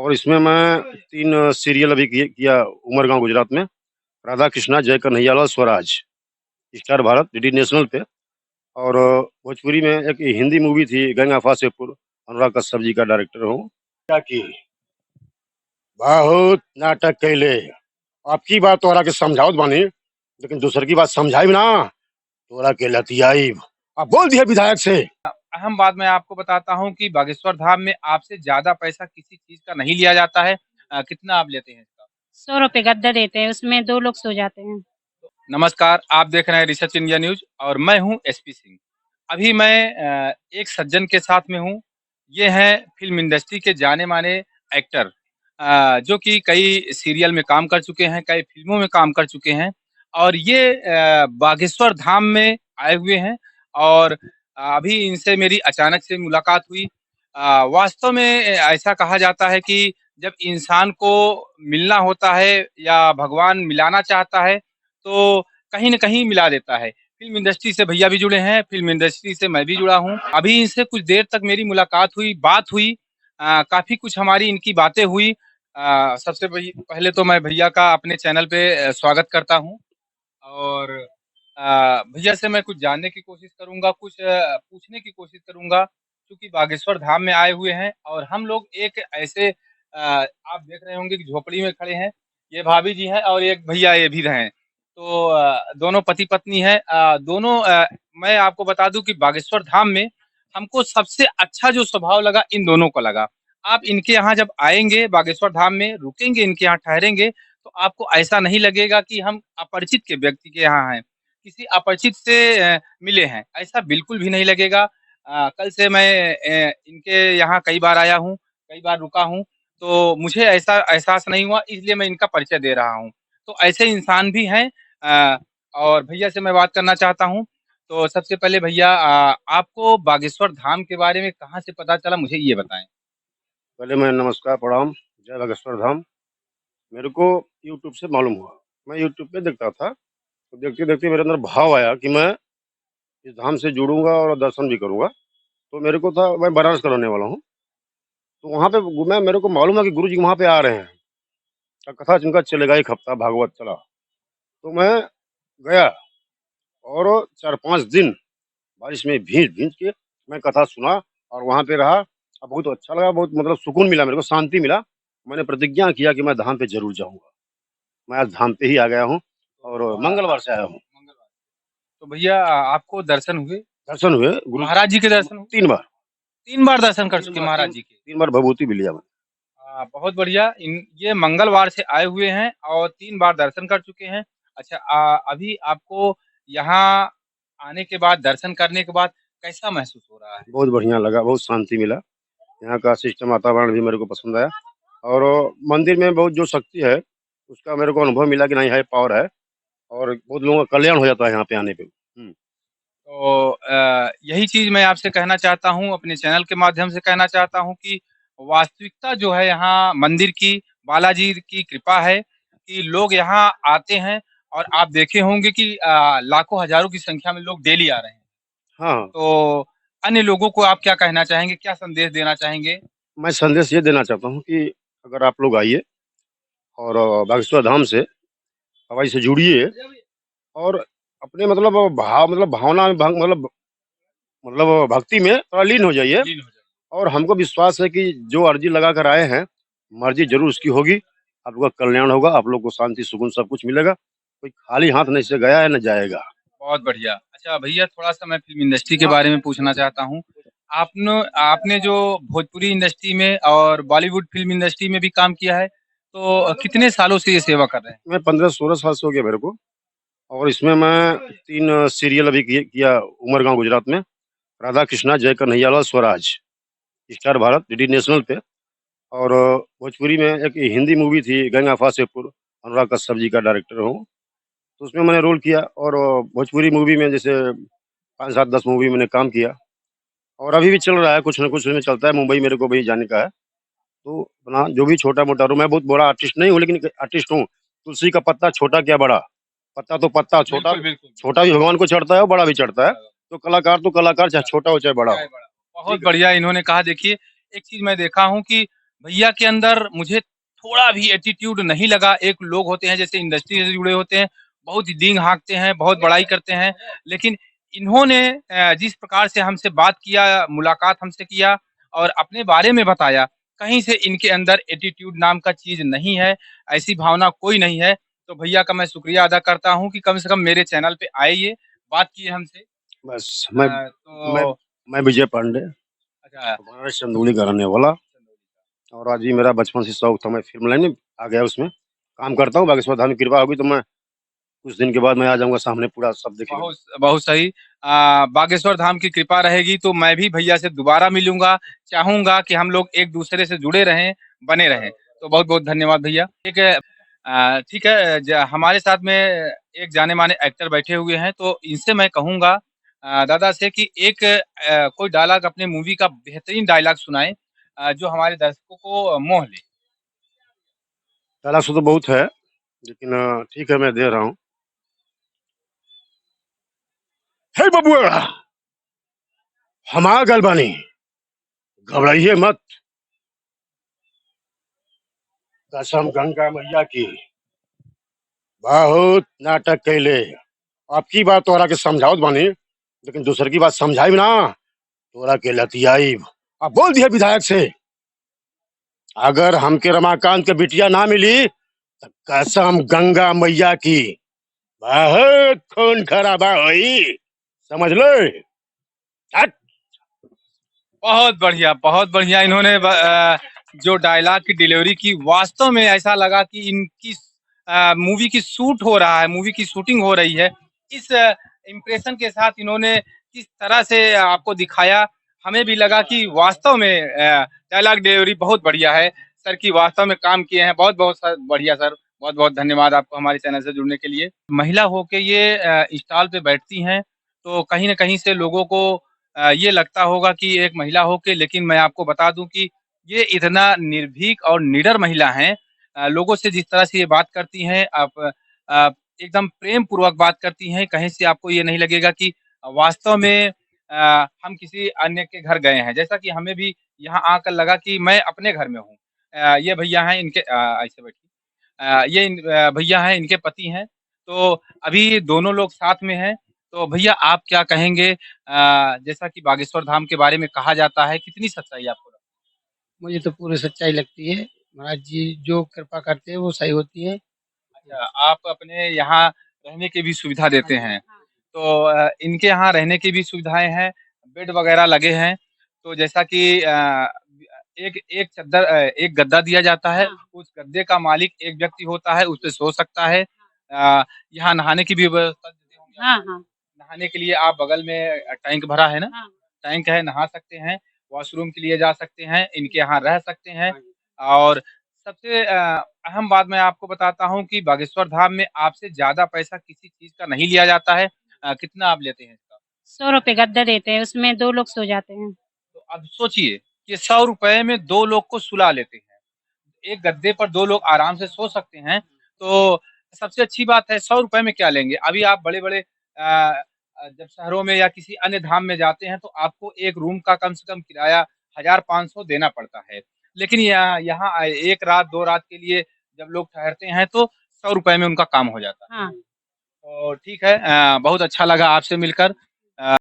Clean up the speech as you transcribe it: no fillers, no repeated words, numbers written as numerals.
और इसमें मैं 3 सीरियल अभी किया उमरगांव गुजरात में, राधा कृष्णा, जय Kanhaiyalal, Swaraj, star Bharat, DD national पे। और भोजपुरी में एक हिंदी मूवी थी गंगा फासेपुर, अनुराग कश्यप जी का डायरेक्टर हूँ। क्या की बहुत नाटक कैले, आपकी बात तोहरा के समझावत बानी, लेकिन दूसर की बात समझाई ना तोहरा के लतियाई। आप बोल दिया विधायक से। अहम बात मैं आपको बताता हूँ कि बागेश्वर धाम में आपसे ज्यादा पैसा किसी चीज का नहीं लिया जाता है। कितना आप लेते हैं इसका? 100 रुपए गद्दा देते हैं, उसमें 2 लोग सो जाते हैं। नमस्कार, आप देख रहे हैं रिसर्च इंडिया न्यूज और मैं हूं एसपी सिंह। अभी मैं एक सज्जन के साथ में हूं। ये हैं फिल्म इंडस्ट्री के जाने माने एक्टर, जो कि कई सीरियल में काम कर चुके हैं, कई फिल्मों में काम कर चुके हैं। और ये बागेश्वर धाम में आए हुए हैं। और अभी इनसे मेरी अचानक से मुलाकात हुई। वास्तव में ऐसा कहा जाता है कि जब इंसान को मिलना होता है या भगवान मिलाना चाहता है तो कहीं न कहीं मिला देता है। फ़िल्म इंडस्ट्री से भैया भी जुड़े हैं, फ़िल्म इंडस्ट्री से मैं भी जुड़ा हूँ। अभी इनसे कुछ देर तक मेरी मुलाकात हुई, बात हुई। काफ़ी कुछ हमारी इनकी बातें हुई। सबसे पहले तो मैं भैया का अपने चैनल पे स्वागत करता हूँ। और भैया से मैं कुछ जानने की कोशिश करूँगा, कुछ पूछने की कोशिश करूँगा, क्योंकि बागेश्वर धाम में आए हुए हैं और हम लोग एक ऐसे आप देख रहे होंगे कि झोपड़ी में खड़े हैं। ये भाभी जी हैं और एक भैया ये भी हैं। तो दोनों पति-पत्नी हैं। दोनों मैं आपको बता दूँ कि बागेश्वर धाम में हमको सबसे अच्छा जो स्वभाव लगा इन दोनों को लगा। आप इनके यहाँ जब आएँगे बागेश्वर धाम में, रुकेंगे, इनके यहाँ ठहरेंगे, तो आपको ऐसा नहीं लगेगा कि हम अपरिचित के व्यक्ति के यहाँ हैं, किसी अपरिचित से मिले हैं, ऐसा बिल्कुल भी नहीं लगेगा। कल से मैं इनके यहाँ कई बार आया हूँ, कई बार रुका हूँ, तो मुझे ऐसा एहसास नहीं हुआ, इसलिए मैं इनका परिचय दे रहा हूँ। तो ऐसे इंसान भी हैं। और भैया से मैं बात करना चाहता हूँ। तो सबसे पहले भैया, आपको बागेश्वर धाम के बारे में कहाँ से पता चला, मुझे ये बताएँ? पहले मैं नमस्कार, प्रणाम, जय बागेश्वर धाम। मेरे को यूट्यूब से मालूम हुआ, मैं यूट्यूब पे देखता था, तो देखते-देखते मेरे अंदर भाव आया कि मैं इस धाम से जुड़ूँगा और दर्शन भी करूँगा। तो मेरे को था, मैं बनारस का रहने वाला हूँ, तो वहाँ पे मैं मेरे को मालूम है कि गुरु जी वहाँ पे आ रहे हैं। कथा जिनका चलेगा 1 हफ्ता भागवत चला, तो मैं गया और 4-5 दिन बारिश में भीज-भीज के मैं कथा सुना और वहाँ पे रहा और बहुत अच्छा लगा, बहुत मतलब सुकून मिला, मेरे को शांति मिला। मैंने प्रतिज्ञा किया कि मैं धाम पे ज़रूर जाऊँगा। मैं आज धाम पे ही आ गया हूँ और मंगलवार से आया हूँ। मंगलवार। तो भैया आपको दर्शन हुए? दर्शन हुए गुरु महाराज जी के दर्शन हुए? 3 बार। 3 बार दर्शन कर 3 चुके बार, महाराज 3 जी के। 3 बार भभूति भी लिया मैंने। बहुत बढ़िया। इन ये मंगलवार से आए हुए हैं और 3 बार दर्शन कर चुके हैं। अच्छा, अभी आपको यहाँ आने के बाद, दर्शन करने के बाद कैसा महसूस हो रहा है? बहुत बढ़िया लगा, बहुत शांति मिला। यहाँ का सिस्टम वातावरण भी मेरे को पसंद आया और मंदिर में बहुत जो शक्ति है, उसका मेरे को अनुभव मिला कि नहीं है, पावर है और बहुत लोगों का कल्याण हो जाता है यहाँ पे आने पे। तो यही चीज़ मैं आपसे कहना चाहता हूँ, अपने चैनल के माध्यम से कहना चाहता हूँ कि वास्तविकता जो है यहाँ मंदिर की, बालाजी की कृपा है कि लोग यहाँ आते हैं। और आप देखे होंगे कि लाखों हज़ारों की संख्या में लोग डेली आ रहे हैं। हाँ, तो अन्य लोगों को आप क्या कहना चाहेंगे? क्या संदेश देना चाहेंगे? मैं संदेश ये देना चाहता हूँ कि अगर आप लोग आइए और बागेश्वर धाम से हवाई से जुड़िए और अपने मतलब भाव मतलब भावना में भंग मतलब भक्ति में थोड़ा लीन हो जाइए लीन हो जाए। और हमको विश्वास है कि जो अर्जी लगा कर आए हैं, मर्जी ज़रूर उसकी होगी। आप लोग का कल्याण होगा, आप लोग को शांति, सुकून सब कुछ मिलेगा। कोई खाली हाथ नहीं से गया है, ना जाएगा। बहुत बढ़िया। अच्छा भैया, थोड़ा-सा मैं फ़िल्म इंडस्ट्री के बारे में पूछना चाहता हूँ। आपने आपने जो भोजपुरी इंडस्ट्री में और बॉलीवुड फ़िल्म इंडस्ट्री में भी काम किया है, तो कितने सालों से ये सेवा कर रहे हैं? मैं 15-16 साल से हो गया मेरे को और इसमें मैं 3 सीरियल अभी किया उमरगांव गुजरात में, राधा कृष्णा, जय Kanhaiyalal, Swaraj, star Bharat, DD national पे। और भोजपुरी में एक हिंदी मूवी थी गंगा फासेपुर, अनुराग कश्यप जी का डायरेक्टर हूँ। तो उसमें मैंने रोल किया और भोजपुरी मूवी में जैसे 5, 7, 10 मूवी मैंने काम किया और अभी भी चल रहा है, कुछ न कुछ उसमें चलता है। मुंबई मेरे को भी जाने का है, तो अपना जो भी छोटा-मोटा रोल, मैं बहुत बड़ा आर्टिस्ट नहीं हूँ, लेकिन एक आर्टिस्ट हूँ। तुलसी का पत्ता छोटा क्या बड़ा, पत्ता तो पत्ता, छोटा बिल्कुल, बिल्कुल। छोटा भी भगवान को चढ़ता है और बड़ा भी चढ़ता है। तो कलाकार चाहे छोटा हो चाहे बड़ा चाहे हो। बड़ा। बहुत ठीक है? बढ़िया इन्होंने कहा। देखिए, एक चीज़ मैं देखा हूँ कि भैया के अंदर मुझे थोड़ा भी एटीट्यूड नहीं लगा। एक लोग होते हैं जैसे इंडस्ट्री से जुड़े होते हैं, बहुत ही दीन हाँकते हैं, बहुत बड़ाई करते हैं, लेकिन इन्होंने जिस प्रकार से हमसे बात किया, मुलाकात हमसे किया और अपने बारे में बताया, कहीं से इनके अंदर एटीट्यूड नाम का चीज़ नहीं है, ऐसी भावना कोई नहीं है। तो भैया का मैं शुक्रिया अदा करता हूँ कि कम से कम मेरे चैनल पे आए ये, बात किए हमसे। बस मैं तो मैं विजय पांडे, अच्छा, हमारा चंदौली का रहने वाला। और आज ही मेरा बचपन से शौक था, मैं फ़िल्म लाइन में आ गया, उसमें काम करता हूँ। बागेश्वर धाम की कृपा होगी तो मैं कुछ दिन के बाद मैं आ जाऊँगा सामने, पूरा सब देखेंगे। बहुत बहुत सही। बागेश्वर धाम की कृपा रहेगी तो मैं भी भैया से दोबारा मिलूँगा, चाहूँगा कि हम लोग एक-दूसरे से जुड़े रहें, बने रहें। तो बहुत-बहुत धन्यवाद भैया। ठीक है, हमारे साथ में एक जाने-माने एक्टर बैठे हुए हैं, तो इनसे मैं कहूँगा दादा से कि एक कोई डायलॉग अपने मूवी का बेहतरीन डायलॉग सुनाएँ जो हमारे दर्शकों को मोह ले। डायलॉग तो बहुत है, लेकिन ठीक है, मैं दे रहा हूँ। हे बबुआ, हम आ गइल बानी, घबराइए मत। कसम गंगा मैया की, बहुत नाटक कैले। आपकी बात तोहरा के समझावत बानी, लेकिन दूसर की बात समझाई ना, तोरा के लतियाईब। अब बोल दिया विधायक से, अगर हमके रमाकांत के बिटिया ना मिली तो कसम गंगा मैया की, बहुत खून खराबा होई, समझ लो। हट। बहुत बढ़िया इन्होंने जो डायलॉग की डिलीवरी की, वास्तव में ऐसा लगा कि इनकी मूवी की शूट हो रहा है, मूवी की शूटिंग हो रही है। इस इम्प्रेशन के साथ इन्होंने किस तरह से आपको दिखाया, हमें भी लगा कि वास्तव में डायलॉग डिलीवरी बहुत बढ़िया है। सर की वास्तव में काम किए हैं, बहुत-बहुत सर बढ़िया सर, बहुत-बहुत धन्यवाद आपको हमारे चैनल से जुड़ने के लिए। महिला होके ये स्टॉल पे बैठती हैं, तो कहीं न कहीं से लोगों को ये लगता होगा कि एक महिला हो के, लेकिन मैं आपको बता दूं कि ये इतना निर्भीक और निडर महिला हैं। लोगों से जिस तरह से ये बात करती हैं, आप एकदम प्रेम पूर्वक बात करती हैं, कहीं से आपको ये नहीं लगेगा कि वास्तव में हम किसी अन्य के घर गए हैं। जैसा कि हमें भी यहाँ आकर लगा कि मैं अपने घर में हूँ। ये भैया हैं, इनके ऐसे बैठिए। भैया हैं, इनके पति हैं। तो अभी दोनों लोग साथ में हैं। तो भैया आप क्या कहेंगे जैसा कि बागेश्वर धाम के बारे में कहा जाता है, कितनी सच्चाई आपको लगती मुझे तो पूरी सच्चाई लगती है। महाराज जी जो कृपा करते हैं वो सही होती है। है? अच्छा, आप अपने यहाँ रहने की भी सुविधा हाँ देते जी। हैं। तो इनके यहाँ रहने की भी सुविधाएँ हैं, बेड वगैरह लगे हैं। तो जैसा कि एक एक एक गद्दा दिया जाता है, हाँ, उस गद्दे का मालिक एक व्यक्ति होता है, उस पे सो सकता है। यहाँ नहाने की भी व्यवस्था देते होंगे हाँ, आपको। हाँ, नहाने के लिए आप बगल में टैंक भरा है ना? हाँ, टैंक है, नहा सकते हैं, वॉशरूम के लिए जा सकते हैं, इनके यहाँ रह सकते हैं। हाँ जी। और सबसे अहम बात मैं आपको बताता हूँ कि बागेश्वर धाम में आपसे ज़्यादा पैसा किसी चीज़ का नहीं लिया जाता है। कितना आप लेते हैं इसका? ₹100 गद्दा देते हैं, उसमें 2 लोग सो जाते हैं। तो अब सोचिए कि ₹100 में 2 लोग को सुला लेते हैं। एक गद्दे पर 2 लोग आराम से सो सकते हैं, तो सबसे अच्छी बात है। ₹100 में क्या लेंगे? अभी आप बड़े-बड़े जब शहरों में या किसी अन्य धाम में जाते हैं, तो आपको एक रूम का कम से कम किराया 1000-500 देना पड़ता है। लेकिन यहाँ यहाँ 1 रात, 2 रात के लिए जब लोग ठहरते हैं, तो ₹100 में उनका काम हो जाता है। हाँ। तो ठीक है, बहुत अच्छा लगा आपसे मिलकर।